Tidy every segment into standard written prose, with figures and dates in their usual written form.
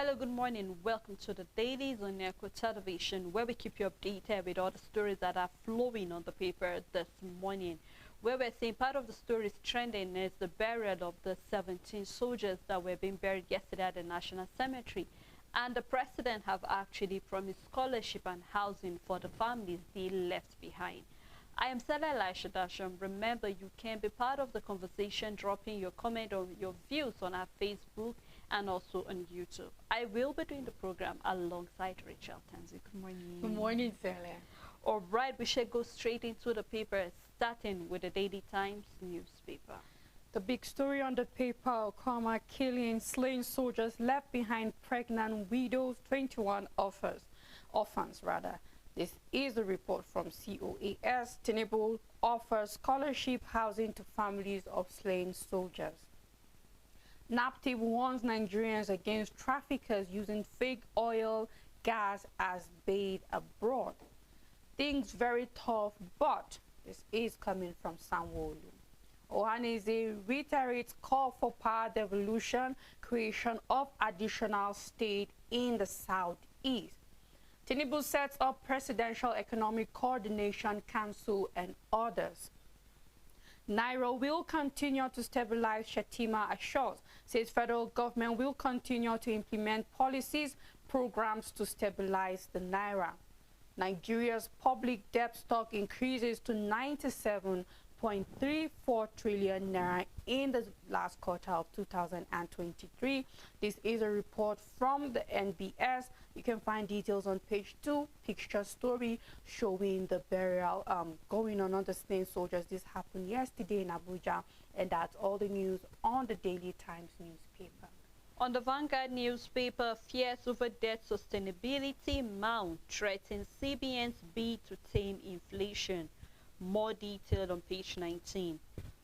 Hello, good morning. Welcome to the Dailies on Echo Television, where we keep you updated with all the stories that are flowing on the paper this morning. Where we're seeing part of the stories trending is the burial of the 17 soldiers that were being buried yesterday at the National Cemetery. And the president have actually promised scholarship and housing for the families they left behind. I am Stella Elisha Dasham. Remember, you can be part of the conversation, dropping your comment or your views on our Facebook and also on YouTube. I will be doing the program alongside Rachel Tanzi. Good morning. Good morning, Stella. All right, we shall go straight into the papers, starting with the Daily Times newspaper. The big story on the paper, Okama killing slain soldiers left behind pregnant widows, 21 orphans rather. This is a report from COAS. Tinubu offers scholarship housing to families of slain soldiers. NAPTIP warns Nigerians against traffickers using fake oil, gas as bait abroad. Things very tough, but this is coming from Sanwo-Olu. Ohanaeze reiterates call for power devolution, creation of additional state in the southeast. Tinubu sets up Presidential Economic Coordination Council and others. Naira will continue to stabilize, Shettima assures, says federal government will continue to implement policies, programs to stabilize the Naira. Nigeria's public debt stock increases to 97.34 trillion naira in the last quarter of 2023. This is a report from the NBS. You can find details on page 2, picture story showing the burial going on the slain soldiers. This happened yesterday in Abuja, and that's all the news on the Daily Times newspaper. On the Vanguard newspaper, fears over debt sustainability mount threatens CBN's bid to tame inflation. More detailed on page 19.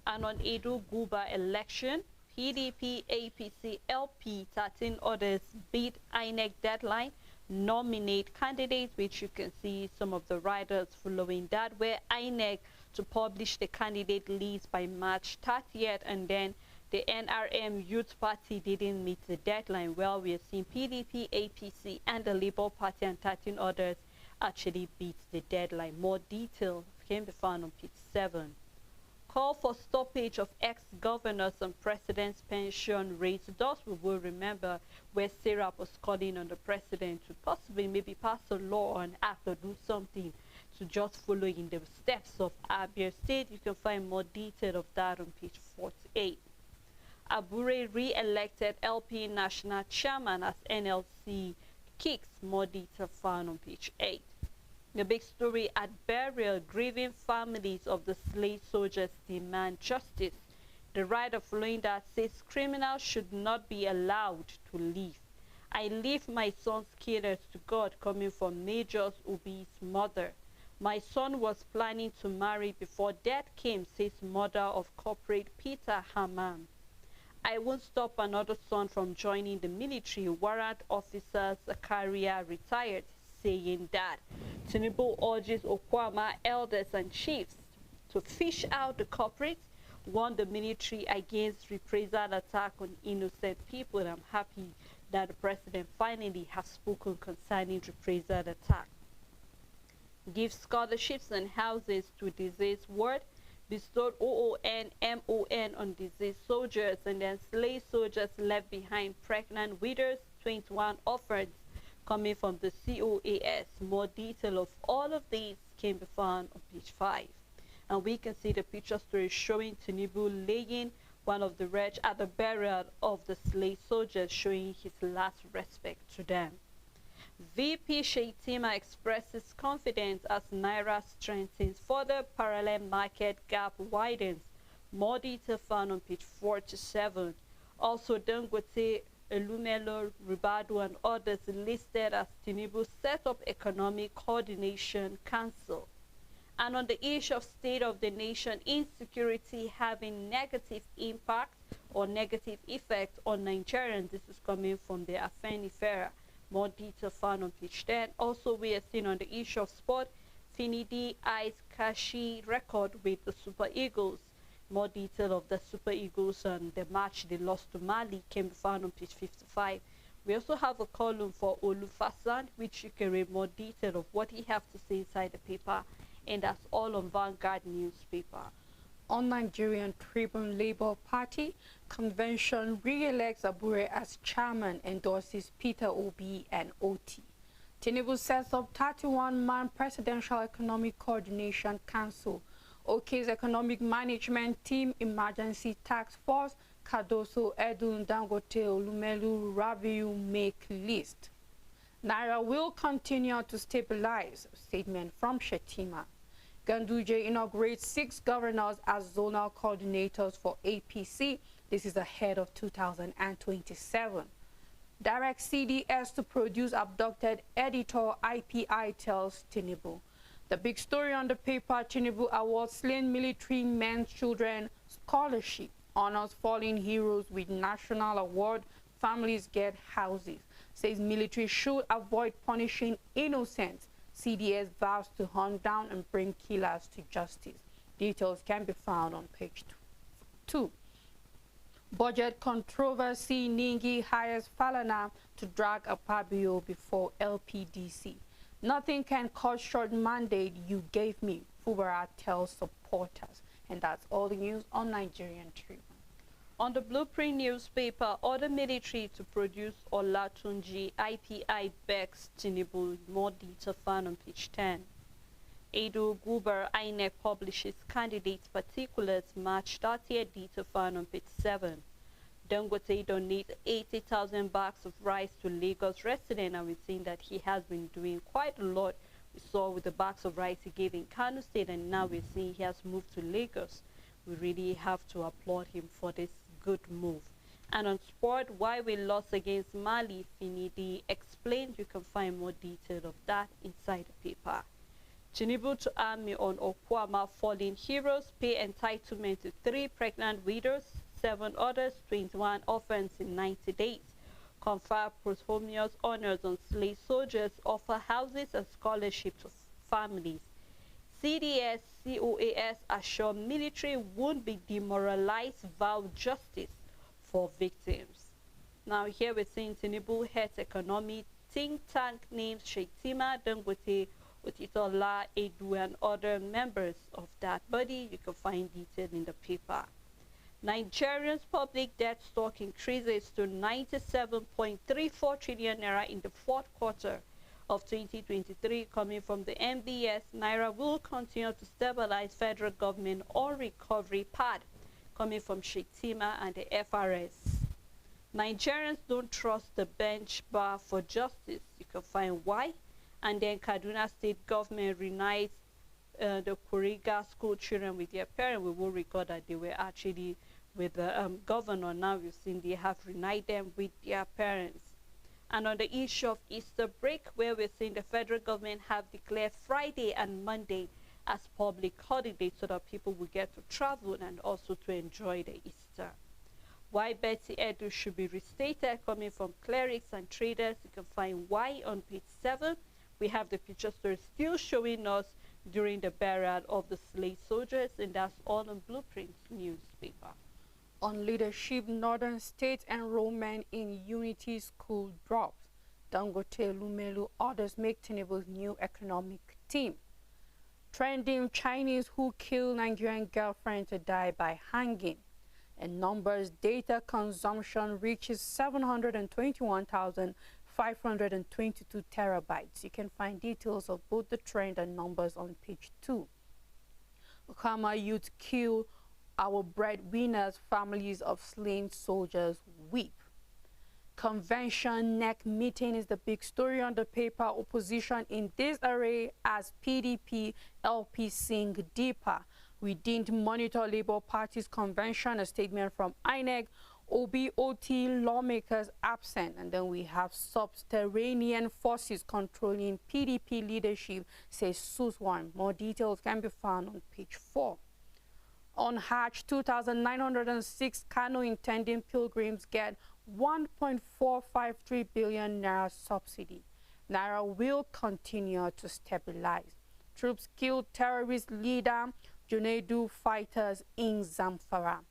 And on Edo Guba election, PDP, APC, LP, 13 others beat INEC deadline, nominate candidates, which you can see some of the riders following that, where INEC to publish the candidate list by March 30th, and then the NRM Youth Party didn't meet the deadline. Well, we are seeing PDP, APC, and the Labour Party and 13 others actually beat the deadline. More detail can be found on page 7. Call for stoppage of ex-governors and president's pension rates. Thus, we will remember where Sarah was calling on the president to possibly maybe pass a law and act or do something to just follow in the steps of Abia State. You can find more detail of that on page 48. Abure re-elected LP national chairman as NLC kicks. More detail found on page 8. The big story at burial, grieving families of the slain soldiers demand justice. The writer following that says criminals should not be allowed to live. I leave my son's killers to God, coming from Major Obi's mother. My son was planning to marry before death came, says mother of Corporate Peter Hammam. I won't stop another son from joining the military. Warrant officers career retired, saying that Tinubu urges Okwama elders and chiefs to fish out the culprits, warn the military against reprisal attack on innocent people. And I'm happy that the president finally has spoken concerning reprisal attack. Give scholarships and houses to deceased ward, bestowed OON, MON on deceased soldiers, and then slain soldiers left behind pregnant widows, 21 orphans, coming from the COAS. More detail of all of these can be found on page 5. And we can see the picture story showing Tinubu laying one of the wretch at the burial of the slain soldiers, showing his last respect to them. VP Shettima expresses confidence as Naira strengthens, further parallel market gap widens. More detail found on page 47. Also, Dangote, Elumelo, Ribadu, and others listed as Tinubu set up Economic Coordination Council. And on the issue of state of the nation, insecurity having negative impact or negative effect on Nigerians. This is coming from the Afenifera. More detail found on page 10. Also, we are seeing on the issue of sport, Finidi Ice Kashi record with the Super Eagles. More detail of the Super Eagles and the match they lost to Mali can be found on page 55. We also have a column for Olufasan, which you can read more detail of what he has to say inside the paper, and that's all on Vanguard newspaper. On Nigerian Tribune, Labour Party convention re-elects Abure as chairman, endorses Peter Obi and OT. Tinubu sets up 31-man Presidential Economic Coordination Council. OK's Economic Management Team, Emergency Task Force, Cardoso, Edun, Dangote, Olumelu, Rabiu make list. Naira will continue to stabilize, statement from Shetima. Ganduje inaugurates 6 governors as zonal coordinators for APC. This is ahead of 2027. Direct CDS to produce abducted editor IPI tells Tinubu. The big story on the paper, Tinubu awards slain military men's children scholarship, honors fallen heroes with national award, families get houses, says military should avoid punishing innocents. CDS vows to hunt down and bring killers to justice. Details can be found on page 2. Budget controversy, Ningi hires Falana to drag Akpabio before LPDC. Nothing can cut short mandate you gave me, Fubara tells supporters. And that's all the news on Nigerian Tribune. On the Blueprint newspaper, order military to produce Olatunji IPI begs Tinubu. More detail found on page 10. Edo Guber INEC publishes candidates particulars March 30th. Detail found on page 7. Dangote donates 80,000 bags of rice to Lagos resident, and we've seen that he has been doing quite a lot. We saw with the bags of rice he gave in Kano State, and now we're seeing he has moved to Lagos. We really have to applaud him for this good move. And on sport, why we lost against Mali, Finidi explained. You can find more detail of that inside the paper. Tinubu to army on Okwama fallen heroes, pay entitlement to 3 pregnant widows, 7 others, 21 orphans in 90 days. Confer posthumous honors on slave soldiers, offer houses and scholarships to families. CDS, COAS assure military won't be demoralized, vow justice for victims. Now here we're seeing Tinubu heads economy think tank names Shetima, Dangote, Otitola, Edu, and other members of that body. You can find detail in the paper. Nigerians' public debt stock increases to 97.34 trillion naira in the 4th quarter of 2023, coming from the MBS. Naira will continue to stabilize federal government on recovery path, coming from Shetima and the FRS. Nigerians don't trust the bench bar for justice. You can find why. And then Kaduna State government reunites the Kuriga school children with their parents. We will record that they were actually with the governor. Now we've seen they have reunited them with their parents. And on the issue of Easter break, where we're seeing the federal government have declared Friday and Monday as public holidays so that people will get to travel and also to enjoy the Easter. Why Betty Edu should be restated, coming from clerics and traders. You can find why on page 7. We have the picture story still showing us during the burial of the slave soldiers, and that's all on Blueprint newspaper. On leadership, Northern State enrollment in Unity School drops. Dangote, Lumelu, others make Tinubu's new economic team. Trending, Chinese who kill Nigerian girlfriend to die by hanging. And numbers, data consumption reaches 721,522 terabytes. You can find details of both the trend and numbers on page 2. Okama youth kill our breadwinners, families of slain soldiers weep. Convention neck meeting is the big story on the paper. Opposition in disarray as PDP LP sing deeper. We didn't monitor Labour Party's convention, a statement from INEC. OBOT lawmakers absent, and then we have subterranean forces controlling PDP leadership, says Suswan. More details can be found on page 4. On Hajj, 2,906 Kano intending pilgrims get 1.453 billion naira subsidy. Naira will continue to stabilize. Troops kill terrorist leader Junaidu fighters in Zamfara.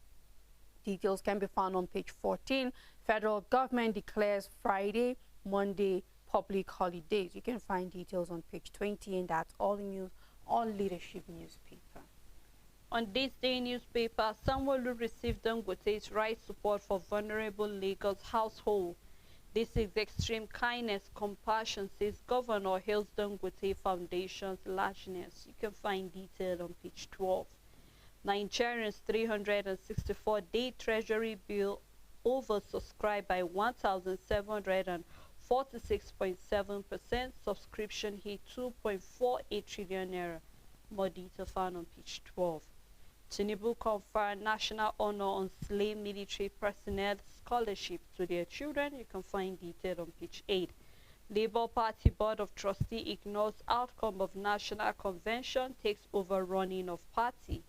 Details can be found on page 14. Federal government declares Friday, Monday public holidays. You can find details on page 20, and that's all the news on Leadership newspaper. On this day newspaper, Sanwo-Olu received Dangote's right support for vulnerable Lagos household. This is extreme kindness, compassion, says Governor hails Dangote Foundation's largeness. You can find detail on page 12. Nigerians' 364-day treasury bill oversubscribed by 1,746.7%. Subscription hit 2.48 trillion naira. More detail found on page 12. Tinubu conferred national honor on slain military personnel scholarship to their children. You can find detail on page 8. Labour Party Board of Trustees ignores outcome of National Convention, takes over running of party.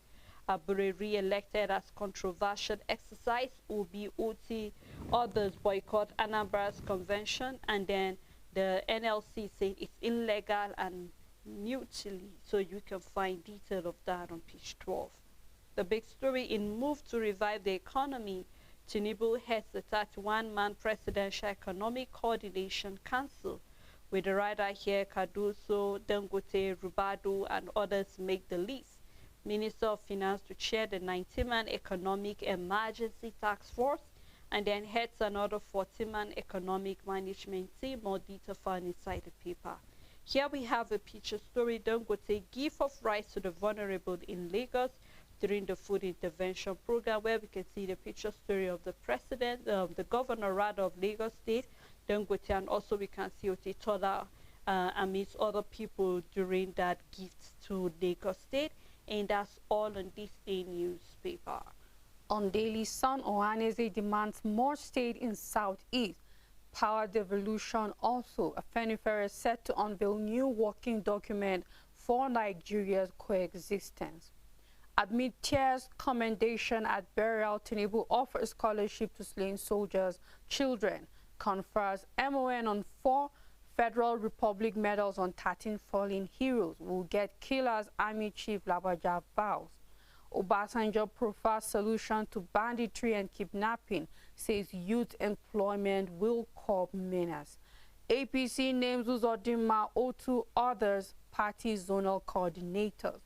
Abure re-elected as controversial exercise. Obi, Oti, others boycott Anambra's convention, and then the NLC said it's illegal and mutiny. So you can find detail of that on page 12. The big story in move to revive the economy, Tinubu heads the 31-man Presidential Economic Coordination Council. With the rider here, Cardoso, Dangote, Rubadu, and others make the list. Minister of Finance to chair the 90-man Economic Emergency Task Force, and then heads another 40-man Economic Management team. More detail found inside the paper. Here we have a picture story. Dangote gift of rice to the vulnerable in Lagos during the food intervention program, where we can see the picture story of the president, the governor rather of Lagos State, Dangote, and also we can see Otitola amidst other people during that gift to Lagos State. And that's all on this day newspaper. On Daily Sun, Ohaneze demands more state in Southeast. Power devolution also. Afenifere set to unveil new working document for Nigeria's coexistence. Amid tears, commendation at burial, Tinubu offers scholarship to slain soldiers' children. Confers MON on 4 Federal Republic medals on 13 fallen heroes. Will get killers, Army Chief Labaja vows. Obasanjo prefers solution to banditry and kidnapping, says youth employment will curb menace. APC names Uzodinma Otu, others party zonal coordinators.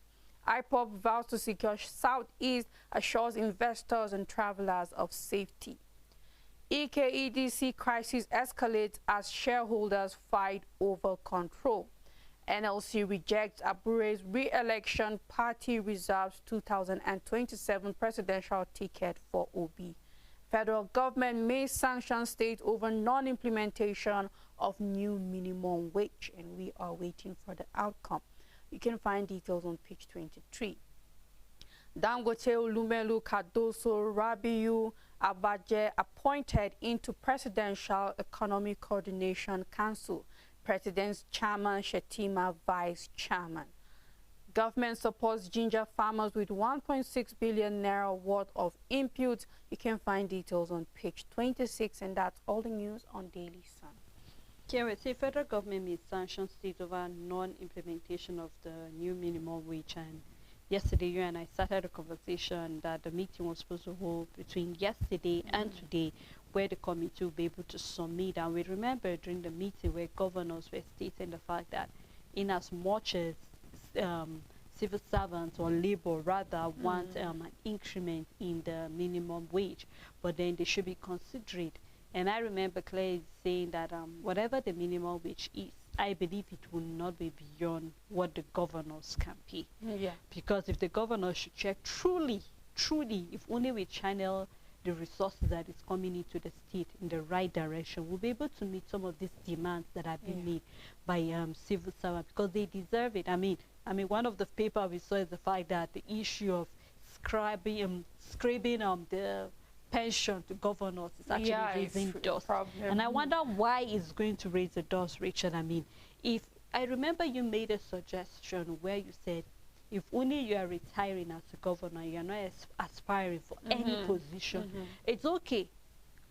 IPOP vows to secure Southeast, assures investors and travelers of safety. EKEDC crisis escalates as shareholders fight over control. NLC rejects Abure's re-election. Party reserves 2027 presidential ticket for Obi. Federal government may sanction state over non-implementation of new minimum wage, and we are waiting for the outcome. You can find details on page 23. Dangote, Olumelu, Cardoso, Rabiu, Abaje appointed into Presidential Economic Coordination Council. President's chairman, Shetima vice chairman. Government supports ginger farmers with 1.6 billion naira worth of inputs. You can find details on page 26, and that's all the news on Daily Sun. Here we say federal government may sanction state over non-implementation of the new minimum wage, and yesterday you and I started a conversation that the meeting was supposed to hold between yesterday and today, where the committee will be able to submit. And we remember during the meeting where governors were stating the fact that in as much as civil servants or labor rather want an increment in the minimum wage, but then they should be considerate. And I remember clearly saying that whatever the minimum wage is, I believe it will not be beyond what the governors can pay. Yeah. Because if the governors should check truly, if only we channel the resources that is coming into the state in the right direction, we'll be able to meet some of these demands that have been made by civil servants, because they deserve it. I mean, one of the paper we saw is the fact that the issue of scraping the pension to governors is actually raising dust. And I wonder why it's going to raise the dust, Richard. I mean, if I remember you made a suggestion where you said if only you are retiring as a governor, you are not aspiring for any position, it's okay.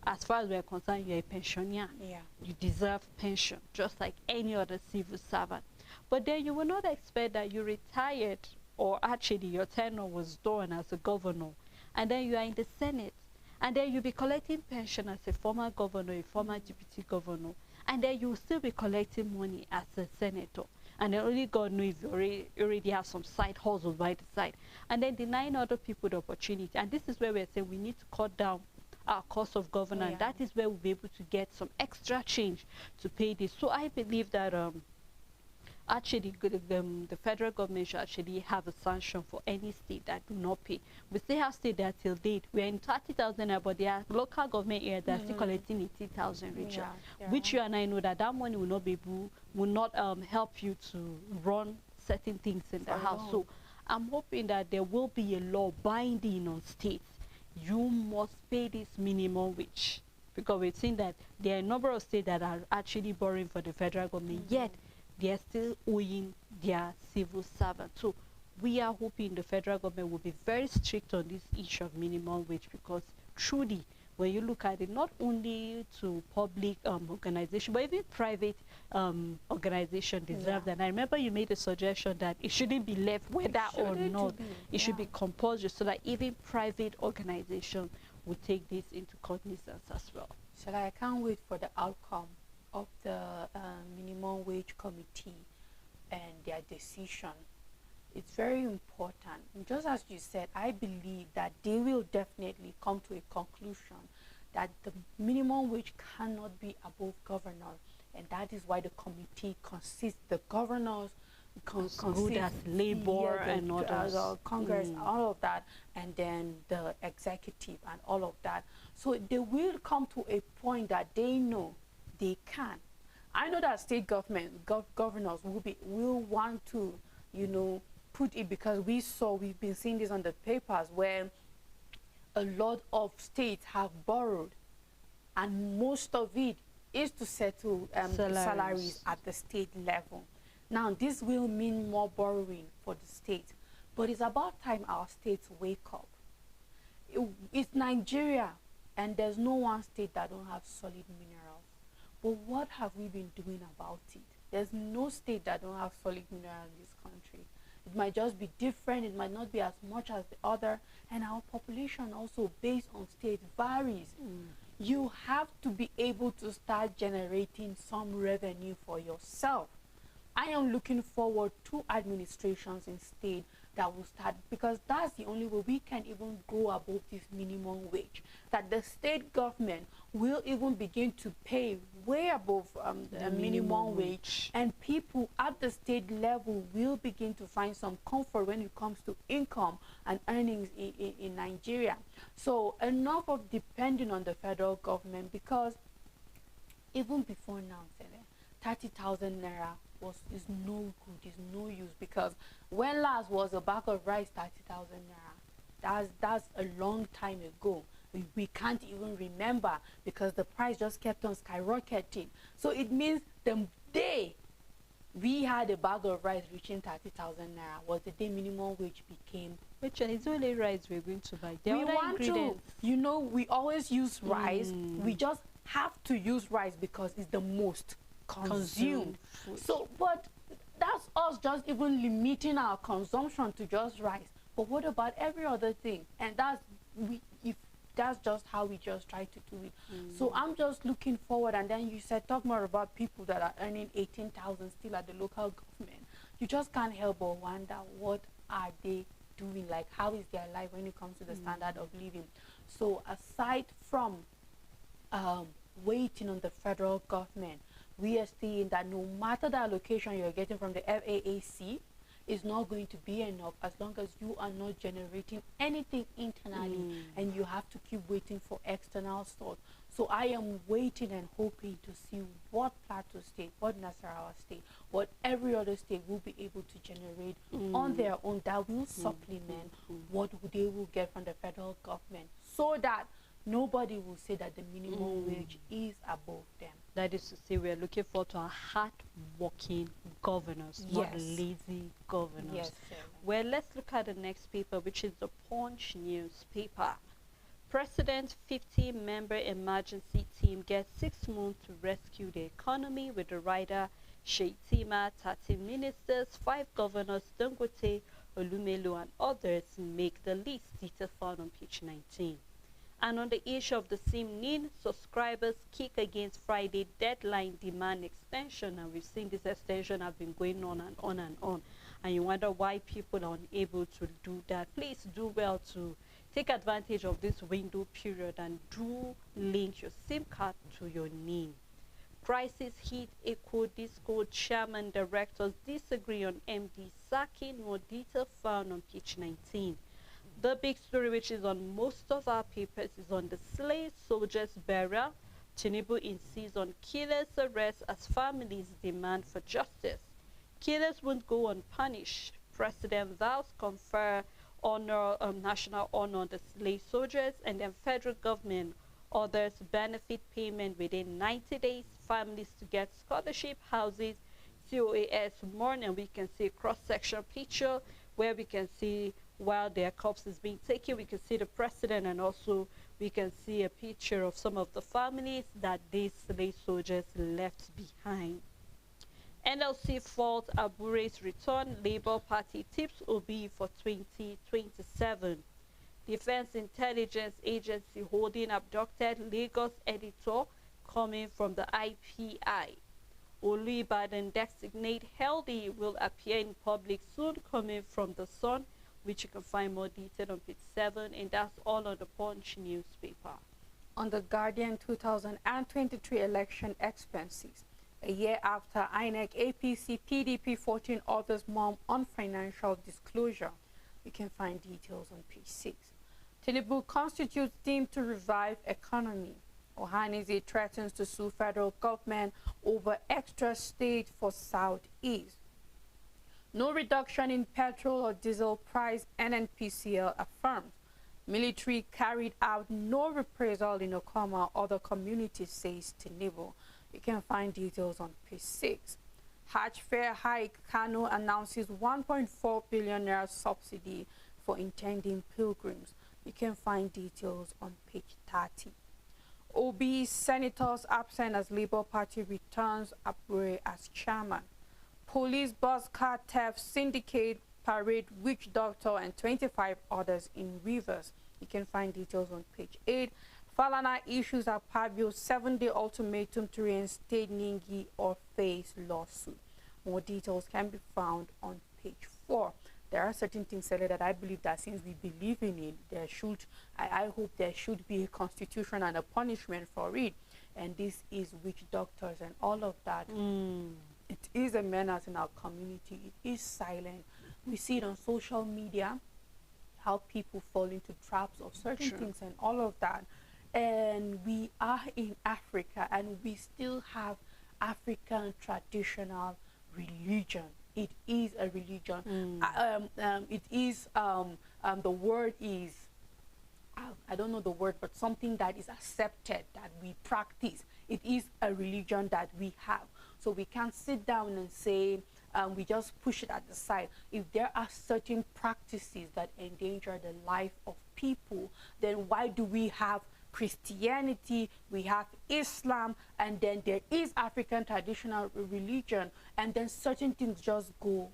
As far as we're concerned, you're a pensioner. Yeah. You deserve pension, just like any other civil servant. But then you will not expect that you retired, or actually your tenure was done as a governor, and then you are in the Senate. And then you'll be collecting pension as a former governor, a former deputy governor. And then you'll still be collecting money as a senator. And then only God knows if you already have some side hustles by the side. And then denying other people the opportunity. And this is where we're saying we need to cut down our cost of governance. Yeah. That is where we'll be able to get some extra change to pay this. So I believe that actually the federal government should actually have a sanction for any state that do not pay. We still have state that till date we're in 30,000, but there are local government areas that are still collecting 80,000, Richard. Which you and I know that money will not be able, will not help you to run certain things in the house. So I'm hoping that there will be a law binding on states. You must pay this minimum wage, because we've seen that there are a number of states that are actually borrowing for the federal government, yet they are still owing their civil servants. So we are hoping the federal government will be very strict on this issue of minimum wage, because truly, when you look at it, not only to public organization, but even private organization deserve that. And I remember you made a suggestion that it shouldn't be left whether or not. It should be compulsory, so that even private organization will take this into cognizance as well. So I can't wait for the outcome of the minimum wage committee and their decision. It's very important. And just as you said, I believe that they will definitely come to a conclusion that the minimum wage cannot be above governors, and that is why the committee consists the governors, consists labor and others, Congress, all of that, and then the executive and all of that. So they will come to a point that they know they can. I know that state government governors will want to, put it, because we've been seeing this on the papers where a lot of states have borrowed, and most of it is to settle salaries at the state level. Now this will mean more borrowing for the state, but it's about time our states wake up. It's Nigeria, and there's no one state that don't have solid minerals. But what have we been doing about it? There's no state that don't have solid minerals in this country. It might just be different, it might not be as much as the other, and our population also based on state varies. You have to be able to start generating some revenue for yourself. I am looking forward to administrations in state that will start, because that's the only way we can even go above this minimum wage, that the state government will even begin to pay way above the minimum wage, and people at the state level will begin to find some comfort when it comes to income and earnings in Nigeria. So enough of depending on the federal government, because even before now, 30,000 naira is no good, is no use, because when last was a bag of rice 30,000 naira? That's a long time ago. We can't even remember, because the price just kept on skyrocketing. So it means the day we had a bag of rice reaching 30,000 naira was the day minimum wage became. Which is only rice we're going to buy. We want to, we always use rice. We just have to use rice because it's the most consumed. So, but that's us just even limiting our consumption to just rice. But what about every other thing? And that's just how we just try to do it. So I'm just looking forward. And then you said, talk more about people that are earning 18,000 still at the local government. You just can't help but wonder, what are they doing? Like, how is their life when it comes to the standard of living? So aside from waiting on the federal government, we are seeing that no matter the allocation you're getting from the FAAC, is not going to be enough as long as you are not generating anything internally, and you have to keep waiting for external source. So I am waiting and hoping to see what Plateau State, what Nasarawa State, what every other state will be able to generate on their own, that will supplement what they will get from the federal government, so that nobody will say that the minimum wage is above them. That is to say, we are looking forward to our hard-working governors, not lazy governors. Yes, well, let's look at the next paper, which is the Punch newspaper. President's 50-member emergency team gets 6 months to rescue the economy, with the rider Sheitima, 30 ministers, 5 governors, Dangote, Olumelu, and others make the list. Details found on page 19. And on the issue of the SIM NIN, subscribers kick against Friday deadline demand extension. And we've seen this extension have been going on and on and on. And you wonder why people are unable to do that. Please do well to take advantage of this window period and do link your SIM card to your NIN. Crisis hit Eco Disco chairman directors disagree on MD sacking. More detail found on page 19. The big story, which is on most of our papers, is on the slave soldiers' burial. Tinubu insists on killers' arrest as families demand for justice. Killers won't go unpunished. President vows confer honor, national honor on the slave soldiers, and then federal government orders benefit payment within 90 days. Families to get scholarship, houses, COAS morning. We can see a cross-section picture where we can see while their corpse is being taken, we can see the president, and also we can see a picture of some of the families that these slave soldiers left behind. NLC fault Abure's return. Labour Party tips Obi for 2027. Defense Intelligence Agency holding abducted Lagos editor coming from the IPI. Olubadan designate healthy will appear in public soon, coming from the Sun, which you can find more detail on page 7, and that's all on the Punch newspaper. On the Guardian 2023 election expenses, a year after INEC, APC, PDP, 14 others mom on financial disclosure. You can find details on page 6. Tinubu constitutes team to revive economy. Ohanize threatens to sue federal government over extra state for Southeast. No reduction in petrol or diesel price, NNPCL affirms. Military carried out no reprisal in Okoma, other communities, says Tinubu. You can find details on page 6. Hajj fare hike, Kano announces 1.4 billion naira subsidy for intending pilgrims. You can find details on page 30. OB senators absent as Labour Party returns Abure as chairman. Police bus car theft syndicate parade witch doctor and 25 others in Rivers. You can find details on page 8. Falana issues a Pabio 7-day ultimatum to reinstate Ningi or face lawsuit. More details can be found on page 4. There are certain things said that I believe that since we believe in it, I hope there should be a constitution and a punishment for it. And this is witch doctors and all of that. It is a menace in our community. It is silent. We see it on social media, how people fall into traps of certain things and all of that. And we are in Africa, and we still have African traditional religion. It is a religion. It is, the word is, I don't know the word, but something that is accepted, that we practice. It is a religion that we have. So we can't sit down and say, we just push it at the side. If there are certain practices that endanger the life of people, then why do we have Christianity, we have Islam, and then there is African traditional religion, and then certain things just go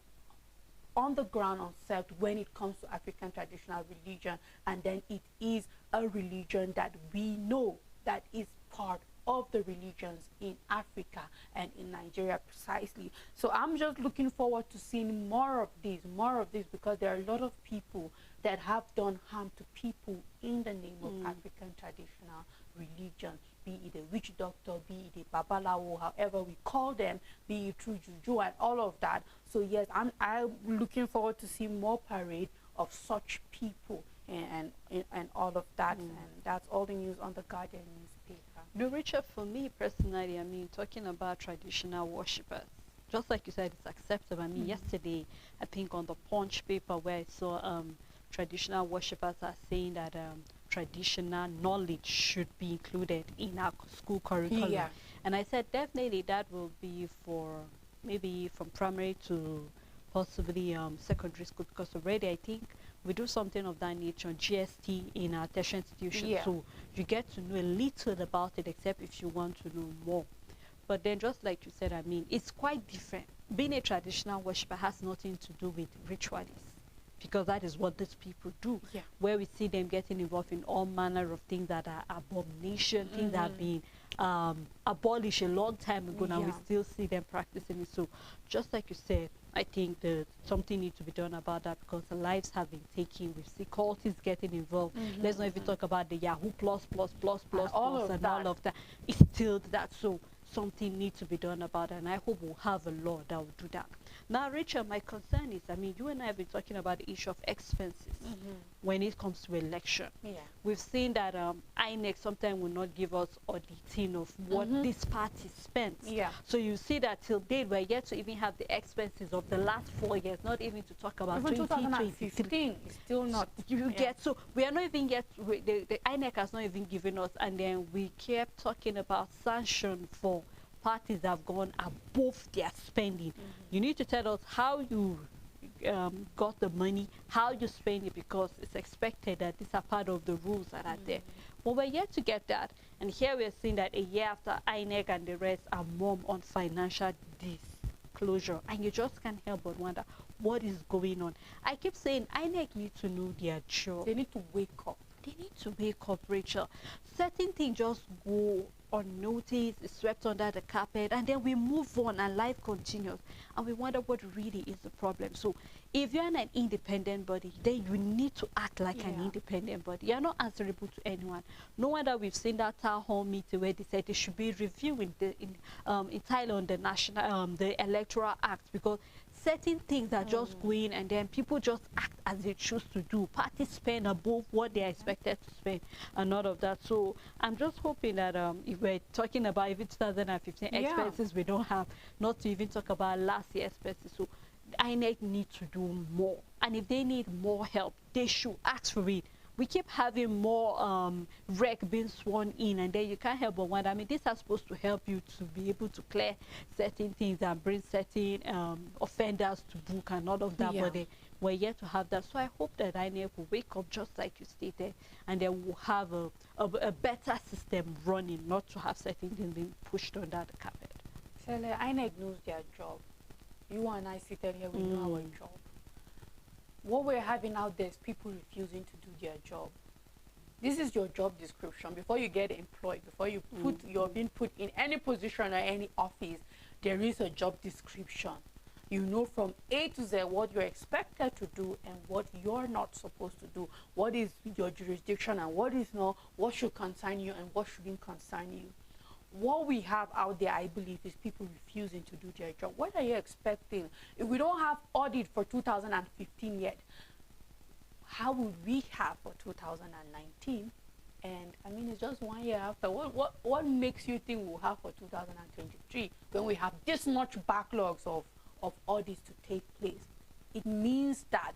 on the ground unserved when it comes to African traditional religion, and then it is a religion that we know that is part of the religions in Africa and in Nigeria precisely. So I'm just looking forward to seeing more of this, because there are a lot of people that have done harm to people in the name of African traditional religion, be it a witch doctor, be it a babalawo, however we call them, be it through juju and all of that. So yes, I'm looking forward to see more parade of such people and all of that. And that's all the news on the Guardian newspaper. No, Richard, for me personally, I mean, talking about traditional worshippers, just like you said, it's acceptable. I mean, yesterday, I think on the Punch paper where I saw traditional worshippers are saying that traditional knowledge should be included in our school curriculum. Yeah. And I said definitely that will be for maybe from primary to possibly secondary school, because already I think we do something of that nature, GST, in our tertiary institutions. Yeah. So you get to know a little about it, except if you want to know more. But then just like you said, I mean, it's quite different. Being a traditional worshiper has nothing to do with ritualists. because that is what these people do. Yeah. Where we see them getting involved in all manner of things that are abomination, things that have been abolished a long time ago, and we still see them practicing it. So just like you said, I think that something needs to be done about that, because the lives have been taken. We see cultists getting involved. Let's not even talk about the Yahoo plus and all of that. It's still that. So something needs to be done about it, and I hope we'll have a law that will do that. Now, Rachel, my concern is, I mean, you and I have been talking about the issue of expenses when it comes to election. We've seen that INEC sometimes will not give us auditing of what this party spent. So you see that till date, we're yet to even have the expenses of the last 4 years, not even to talk about even 2015. It's still not. You get, so we are not even yet, the INEC has not even given us, and then we kept talking about sanction for parties that have gone above their spending. You need to tell us how you got the money, how you spend it, because it's expected that these are part of the rules that are there. But we're yet to get that, and here we're seeing that a year after, INEC and the rest are mum on financial disclosure, and you just can't help but wonder what is going on. I keep saying INEC need to know their job. They need to wake up. They need to wake up, Rachel. Certain things just go unnoticed, it's swept under the carpet, and then we move on and life continues, and we wonder what really is the problem. So if you're an independent body, then you need to act like an independent body. You're not answerable to anyone. No wonder we've seen that town hall meeting where they said they should be reviewing the entirely on the national the electoral act, because certain things are just going, and then people just act as they choose to do. Parties spend above what they are expected to spend and all of that. So I'm just hoping that if we're talking about even 2015 expenses, we don't have, not to even talk about last year's expenses. So INEC need to do more, and if they need more help, they should ask for it. We keep having more rec being sworn in, and then you can't help but wonder. I mean, these are supposed to help you to be able to clear certain things and bring certain offenders to book and all of that, but we're yet to have that. So I hope that INEC will wake up, just like you stated, and then we'll have a better system running, not to have certain things being pushed under the carpet. Shirley, INEC knows their job. You and I seated here, we know our job. What we're having out there is people refusing to do their job. This is your job description. Before you get employed, before you you're being put in any position or any office, there is a job description. You know from A to Z what you're expected to do and what you're not supposed to do. What is your jurisdiction and what is not, what should concern you and what shouldn't concern you. What we have out there, I believe, is people refusing to do their job. What are you expecting? If we don't have audit for 2015 yet, how would we have for 2019? And I mean, it's just 1 year after. What makes you think we'll have for 2023 when we have this much backlogs of audits to take place? It means that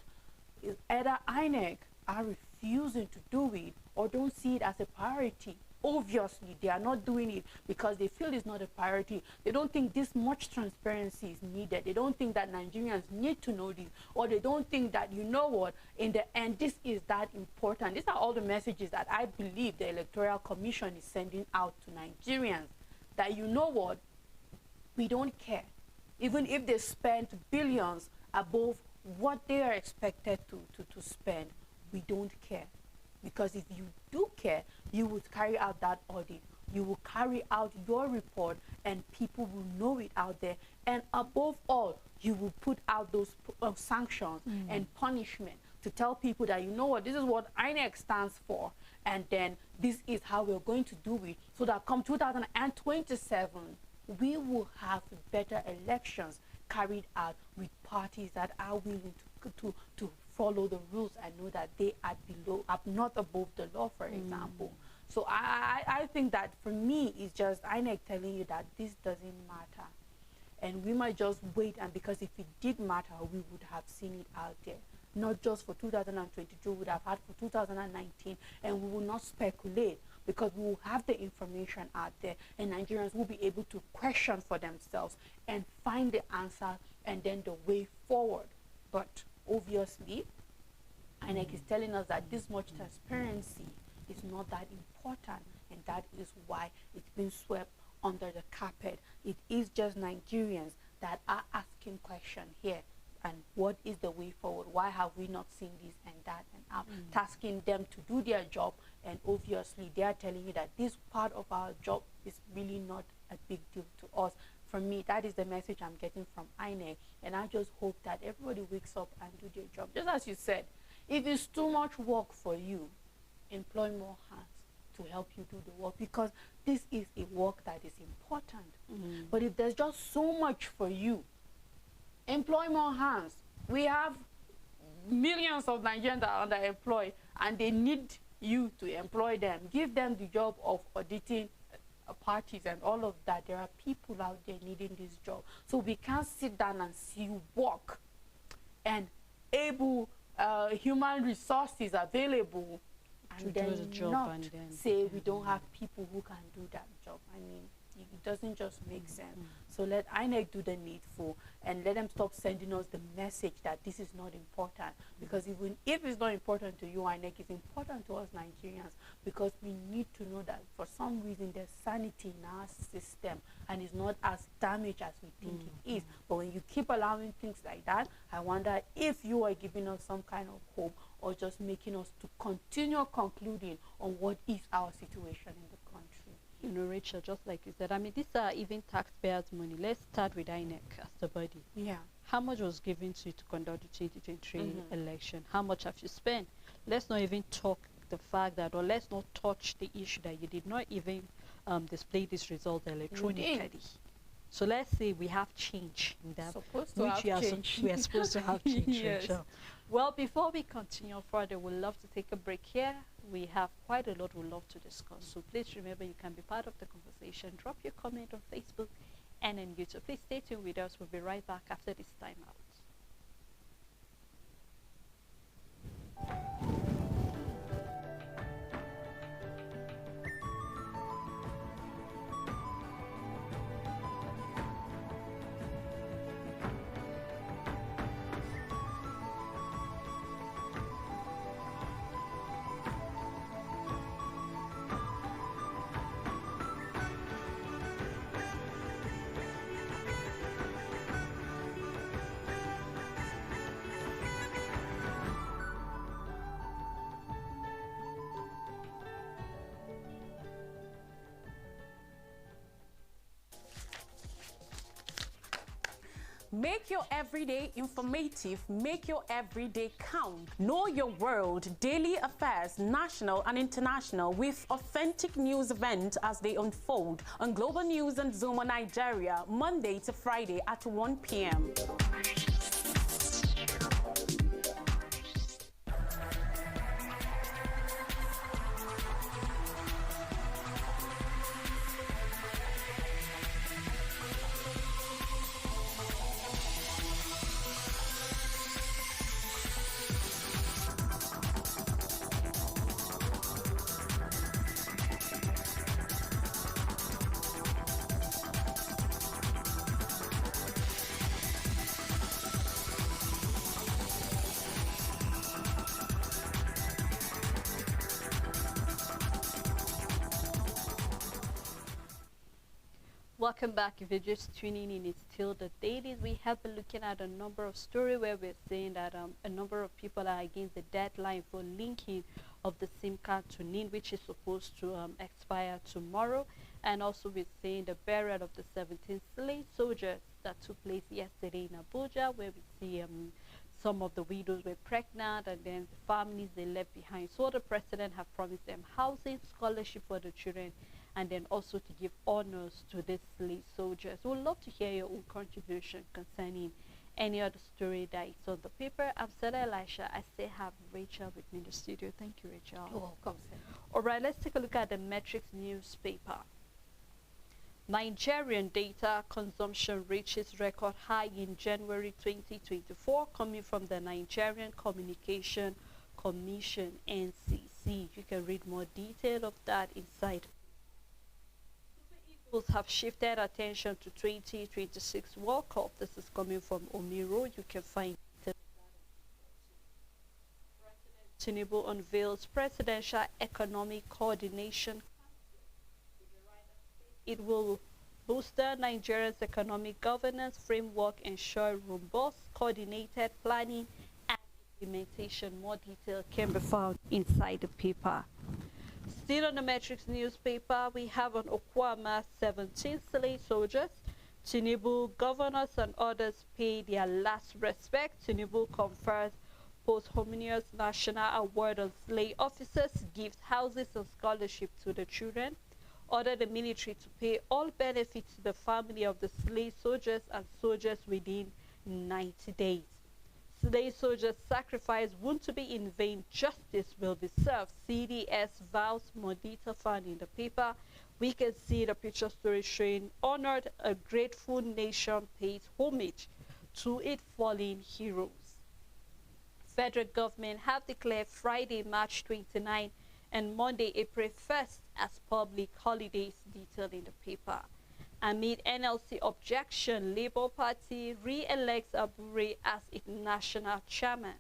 either INEC are refusing to do it or don't see it as a priority. Obviously, they are not doing it because they feel it's not a priority. They don't think this much transparency is needed. They don't think that Nigerians need to know this, or they don't think that, you know what, in the end, this is that important. These are all the messages that I believe the Electoral Commission is sending out to Nigerians, that, you know what, we don't care. Even if they spend billions above what they are expected to spend, we don't care. Because if you do care, you would carry out that audit. You will carry out your report, and people will know it out there. And above all, you will put out those sanctions and punishment to tell people that, you know what, this is what INEC stands for, and then this is how we're going to do it, so that come 2027, we will have better elections carried out with parties that are willing to follow the rules and know that they are not above the law, for example. So I think that for me, it's just INEC telling you that this doesn't matter. And we might just wait, and because if it did matter, we would have seen it out there. Not just for 2022, we would have had for 2019, and we will not speculate because we will have the information out there, and Nigerians will be able to question for themselves and find the answer and then the way forward. But obviously, INEC is telling us that this much transparency is not that important, and that is why it's been swept under the carpet. It is just Nigerians that are asking questions here. and what is the way forward? Why have we not seen this and that? And I'm tasking them to do their job, and obviously they are telling you that this part of our job is really not a big deal to us. From me, that is the message I'm getting from INEC, and I just hope that everybody wakes up and do their job. Just as you said, if it's too much work for you, employ more hands to help you do the work, because this is a work that is important. But if there's just so much for you, employ more hands. We have millions of Nigerians that are underemployed, and they need you to employ them. Give them the job of auditing parties and all of that. There are people out there needing this job. So we can't sit down and see work and able human resources available and to do then the job not and then say we don't have people who can do that job. I mean, it doesn't just make sense. So let INEC do the needful, and let them stop sending us the message that this is not important. Because even if it's not important to you, INEC is important to us Nigerians, because we need to know that for some reason there's sanity in our system and it's not as damaged as we think it is. But when you keep allowing things like that, I wonder if you are giving us some kind of hope, or just making us to continue concluding on what is our situation in the country. You know, Rachel, just like you said, I mean, these are even taxpayers' money. Let's start with INEC as the body. Yeah. How much was given to you to conduct the 2023 election? How much have you spent? Let's not even talk the fact that, or let's not touch the issue that you did not even display this result electronically. So let's say we have change in that, we are supposed to have change. Yes. Rachel. Well, before we continue further, we'd love to take a break here. We have quite a lot we'd love to discuss. So please remember, you can be part of the conversation. Drop your comment on Facebook and on YouTube. Please stay tuned with us. We'll be right back after this time out. Make your everyday informative, make your everyday count. Know your world, daily affairs, national and international, with authentic news events as they unfold on Global News and Zuma Nigeria, Monday to Friday at 1 p.m. Welcome back. If you're just tuning in, it's still the Dailies. We have been looking at a number of stories where we're saying that a number of people are against the deadline for linking of the SIM card to NIN, which is supposed to expire tomorrow. And also we're saying the burial of the 17 slain soldiers that took place yesterday in Abuja, where we see some of the widows were pregnant, and then the families they left behind. So the president have promised them housing, scholarship for the children, and then also to give honors to these slave soldiers. We'd love to hear your own contribution concerning any other story that is on the paper. I'm Sada Elisha. I still have Rachel with me in the studio. Thank you, Rachel. You're welcome, sir. All right, let's take a look at the Metrics newspaper. Nigerian data consumption reaches record high in January 2024, coming from the Nigerian Communication Commission, NCC. You can read more detail of that inside. Have shifted attention to 2026 World Cup. This is coming from Omiro. You can find it. President Tinubu unveils Presidential Economic Coordination. It will Booster Nigeria's economic governance framework ensure robust, coordinated planning and implementation. More detail can be found inside the paper. Still on the Metrics newspaper, we have on Okwama 17 slain soldiers. Tinubu governors and others pay their last respect. Tinubu confers posthumous national award on slay officers, gives houses and scholarship to the children. Order the military to pay all benefits to the family of the slay soldiers and soldiers within 90 days. Slay soldiers' sacrifice won't be in vain. Justice will be served. CDS vows. More detail found in the paper. We can see the picture story showing honored a grateful nation pays homage to its fallen heroes. Federal government have declared Friday, March 29 and Monday, April 1st as public holidays, detailed in the paper. Amid NLC objection, Labour Party re-elects Abure as its national chairman.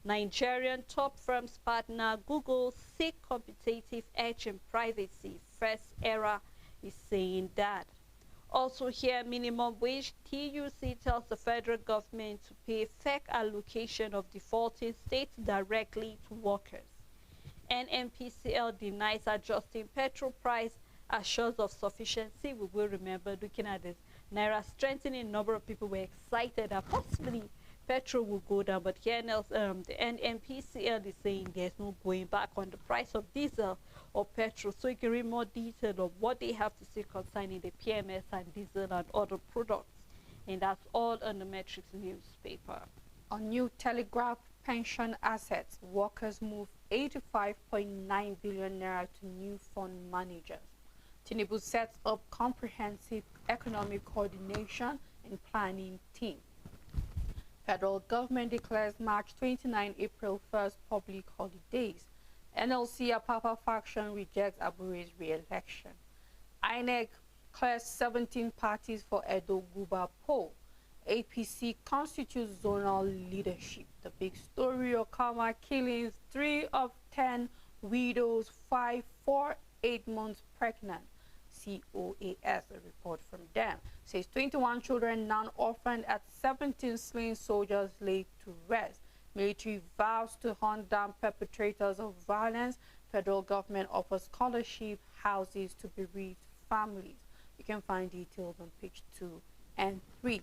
Nigerian top firms partner Google seek competitive edge in privacy. First Era is saying that. Also here, minimum wage, TUC tells the federal government to pay fair allocation of defaulting states directly to workers. NMPCL denies adjusting petrol price, assures of sufficiency. We will remember looking at this Naira strengthening, number of people were excited that possibly petrol will go down, but here the NMPCL is saying there's no going back on the price of diesel or petrol. So you can read more detail of what they have to say concerning the PMS and diesel and other products. And that's all on the Metrics newspaper. On New Telegraph, pension assets, workers move 85.9 billion naira to new fund managers. Tinubu sets up comprehensive economic coordination and planning team. Federal government declares March 29, April 1st public holidays. NLC Apapa faction rejects Abure's re-election. INEC clears 17 parties for Edo Guba poll. APC constitutes zonal leadership. The big story: Okama killings, 3 of 10 widows, 5 for 8 months pregnant. COAS, a report from them, says 21 children now orphaned at 17 slain soldiers laid to rest. Military vows to hunt down perpetrators of violence. Federal government offers scholarship, houses to bereaved families. You can find details on page 2 and 3.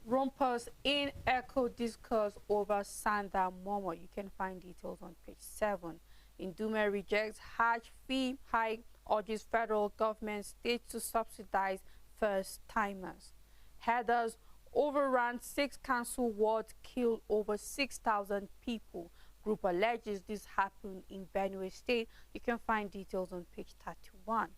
Rompers in echo discourse over Sanda Momo. You can find details on page 7. Indume rejects Hajj fee hike, urges federal government states to subsidize first-timers. Headers overran 6 council wards, killed over 6,000 people. Group alleges this happened in Benue State. You can find details on page 31.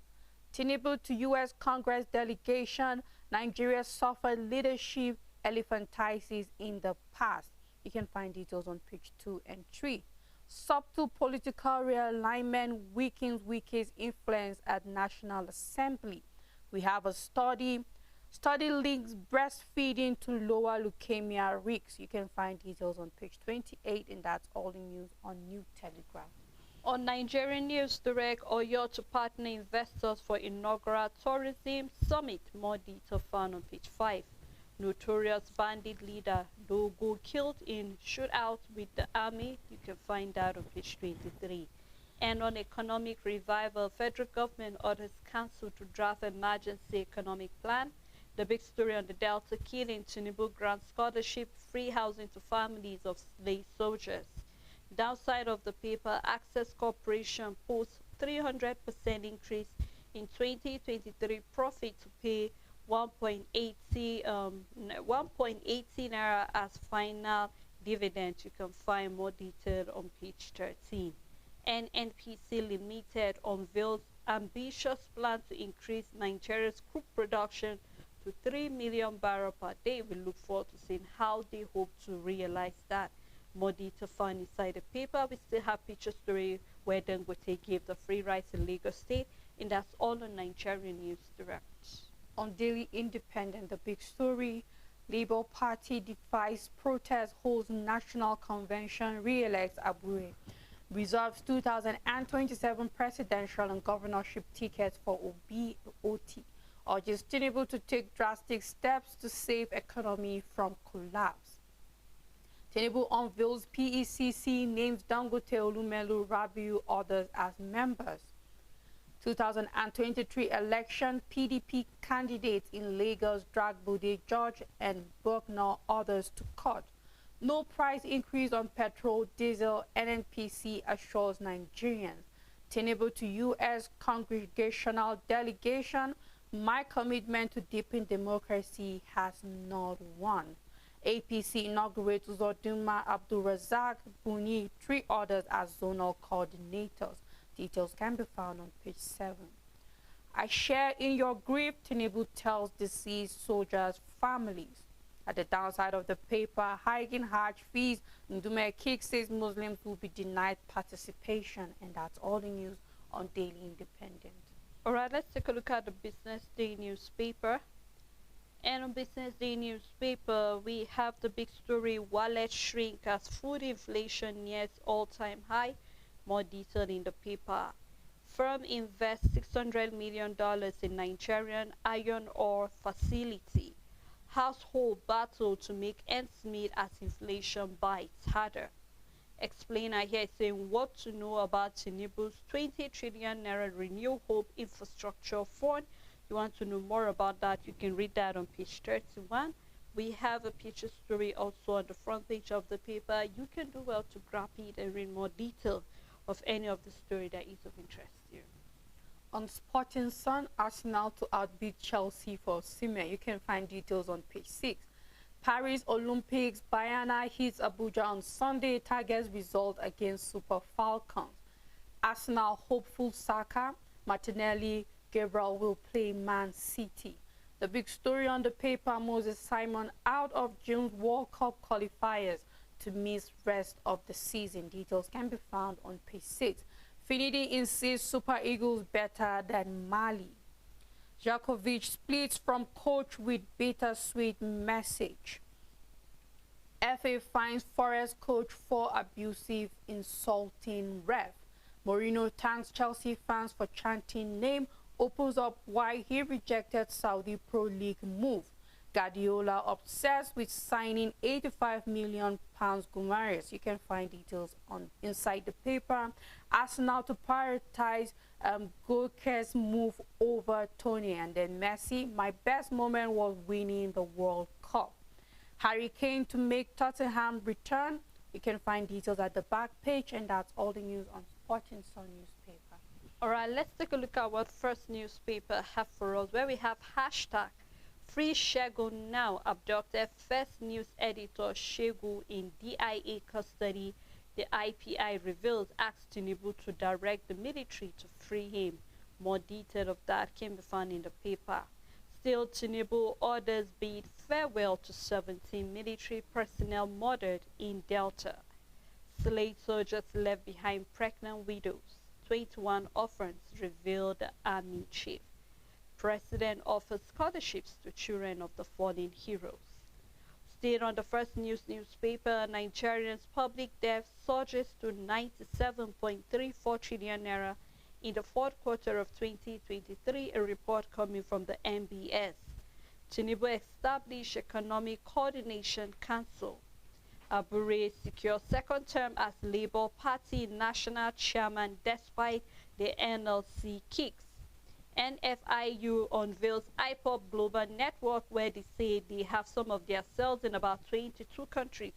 Tinubu to U.S. Congress delegation. Nigeria suffered leadership elephantiasis in the past. You can find details on page 2 and 3. Subtle political realignment weakens Wike's influence at National Assembly. We have a study links breastfeeding to lower leukemia risks. You can find details on page 28, and that's all the news on New Telegraph. On Nigerian News Direct, Oyo to partner investors for inaugural tourism summit. More detail found on page 5. Notorious bandit leader Dogo killed in shootout with the army. You can find that on page 23. And on economic revival, federal government orders council to draft emergency economic plan. The big story on the Delta killing: Tinubu grants scholarship, free housing to families of slave soldiers. Downside of the paper: Access Corporation posts 300% increase in 2023 profit to pay 1.80 naira as final dividend. You can find more detail on page 13. NNPC Limited unveils ambitious plan to increase Nigeria's crude production to 3 million barrels per day. We look forward to seeing how they hope to realize that. More detail found inside the paper. We still have picture story where Dangote gave the free rides in Lagos State, and that's all on Nigerian News Direct. On Daily Independent, the big story: Labour Party defies protest, holds national convention, re-elects Abure, reserves 2027 presidential and governorship tickets for OBOT. urges Tinubu to take drastic steps to save economy from collapse. Tinubu unveils PECC, names Dangote, Olumelu, Rabiu, others as members. 2023 election, PDP candidates in Lagos drag Bode George and Bucknor, others to court. No price increase on petrol, diesel, NNPC assures Nigerians. Tinubu to U.S. Congregational Delegation, my commitment to deepen democracy has not won. APC inaugurates Zoduma Abdul Razak Buni, 3 others as zonal coordinators. Details can be found on page 7. I share in your grief, Tinubu tells deceased soldiers' families. At the downside of the paper, hiking Hajj fees, Ndume Kik says Muslims will be denied participation. And that's all the news on Daily Independent. All right, let's take a look at the Business Day newspaper. And on Business Day newspaper, we have the big story, wallet shrink as food inflation nears all-time high. More detail in the paper. Firm invests $600 million in Nigerian iron ore facility. Household battle to make ends meet as inflation bites harder. Explainer here saying what to know about Tinubu's 20 trillion naira Renew Hope Infrastructure Fund. You want to know more about that, you can read that on page 31. We have a picture story also on the front page of the paper. You can do well to grab it and read more detail of any of the story that is of interest to you. On Sporting Sun, Arsenal to outbeat Chelsea for Osimhen. You can find details on page 6. Paris Olympics, Bayana hits Abuja on Sunday, targets result against Super Falcons. Arsenal hopeful Saka, Martinelli, Gabriel will play Man City. The big story on the paper, Moses Simon out of June's World Cup qualifiers to miss rest of the season. Details can be found on page 6. Finidi insists Super Eagles better than Mali. Djokovic splits from coach with bittersweet message. FA finds Forest coach for abusive, insulting ref. Mourinho thanks Chelsea fans for chanting name, opens up why he rejected Saudi Pro League move. Guardiola obsessed with signing £85 million Gumares. You can find details on inside the paper. Arsenal to prioritize Goke's move over Tony. And then Messi, my best moment was winning the World Cup. Harry Kane to make Tottenham return. You can find details at the back page, and that's all the news on Sporting Sun newspaper. All right, let's take a look at what first newspaper have for us, where we have hashtag Free Shegu now, abducted first news editor Shegu in DIA custody. The IPI reveals asks Tinubu to direct the military to free him. More detail of that can be found in the paper. Still, Tinubu orders bid farewell to 17 military personnel murdered in Delta. Slate soldiers left behind pregnant widows. 21 orphans revealed the army chief. President offers scholarships to children of the fallen heroes. Staying on the first newspaper, Nigerians' public debt surges to 97.34 trillion naira in the fourth quarter of 2023, a report coming from the NBS. Tinubu established Economic Coordination Council. Abure secures second term as Labour Party national chairman despite the NLC kicks. NFIU unveils IPOP Global Network, where they say they have some of their cells in about 22 countries,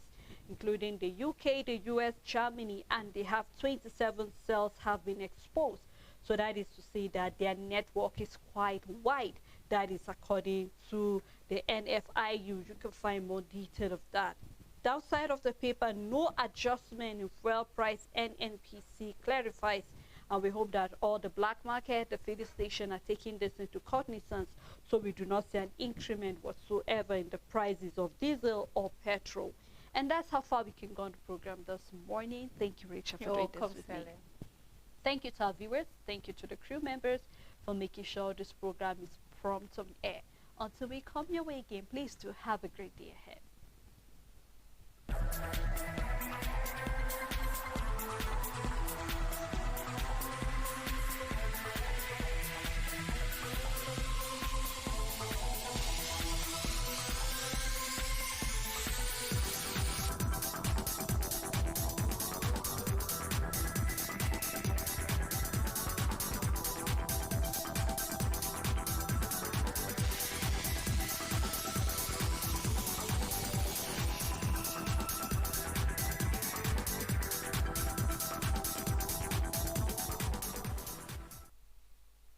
including the UK, the US, Germany, and they have 27 cells have been exposed. So that is to say that their network is quite wide. That is according to the NFIU. You can find more detail of that. Downside of the paper, no adjustment in fuel price, NNPC clarifies. And we hope that all the black market, the filling station are taking this into cognizance, so we do not see an increment whatsoever in the prices of diesel or petrol. And that's how far we can go on the program this morning. Thank you, Rachel, for doing this with me. Thank you to our viewers. Thank you to the crew members for making sure this program is prompt on air. Until we come your way again, please do have a great day ahead.